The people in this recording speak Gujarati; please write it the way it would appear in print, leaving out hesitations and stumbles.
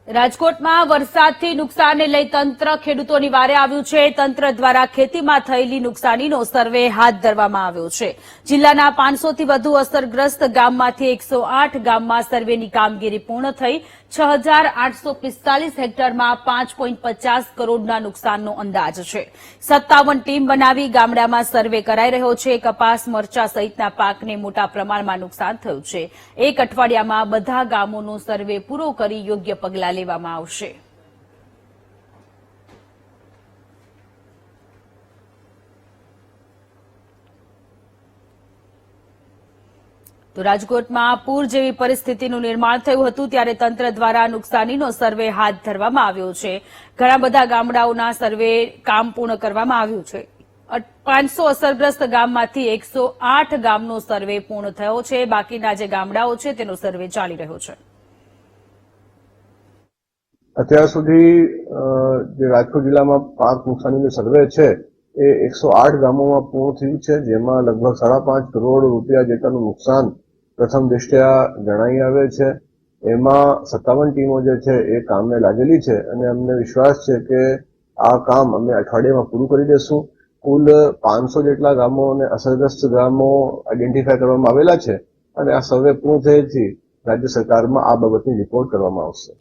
રાજકોટમાં વરસાદથી નુકસાનને લઈ તંત્ર ખેડૂતોની વારે આવ્યું છે। તંત્ર દ્વારા ખેતીમાં થયેલી નુકસાનીનો સર્વે હાથ ધરવામાં આવ્યો છે। જિલ્લાના 500 થી વધુ અસરગ્રસ્ત ગામમાંથી 108 ગામમાં સર્વેની કામગીરી પૂર્ણ થઈ 6845 હેક્ટરમાં 5.50 કરોડના નુકસાનનો અંદાજ છે। 57 ટીમ બનાવી ગામડામાં સર્વે કરાઈ રહ્યો છે। કપાસ, મરચા સહિતના પાકને મોટા પ્રમાણમાં નુકસાન થયું છે। એક અઠવાડિયામાં બધા ગામોનો સર્વે પૂરો કરી યોગ્ય પગલાં લેવામાં આવશે। તો રાજકોટમાં પૂર જેવી પરિસ્થિતિનું નિર્માણ થયું હતું ત્યારે તંત્ર દ્વારા નુકસાનીનો સર્વે હાથ ધરવામાં આવ્યો છે। ઘણા બધા ગામડાઓના સર્વે કામ પૂર્ણ કરવામાં આવ્યું છે। 500 અસરગ્રસ્ત ગામમાંથી 108 ગામનો સર્વે પૂર્ણ થયો છે। બાકીના જે ગામડાઓ છે તેનો સર્વે ચાલી રહ્યો છે। અત્યાર સુધી જે રાજકોટ જિલ્લામાં પાક નુકસાનીનો સર્વે છે એ 108 ગામોમાં પૂર્ણ થયું છે, જેમાં લગભગ 5.5 કરોડ રૂપિયા જેટલાનું નુકસાન પ્રથમ દૃષ્ટ્યા જણાઈ આવે છે। એમાં 57 ટીમો જે છે એ કામને લાગેલી છે અને અમને વિશ્વાસ છે કે આ કામ અમે અઠવાડિયામાં પૂરું કરી દેશું। કુલ 500 જેટલા ગામો અને અસરગ્રસ્ત ગામો આઈડેન્ટિફાય કરવામાં આવેલા છે અને આ સર્વે પૂર્ણ થયેથી રાજ્ય સરકારમાં આ બાબતની રિપોર્ટ કરવામાં આવશે।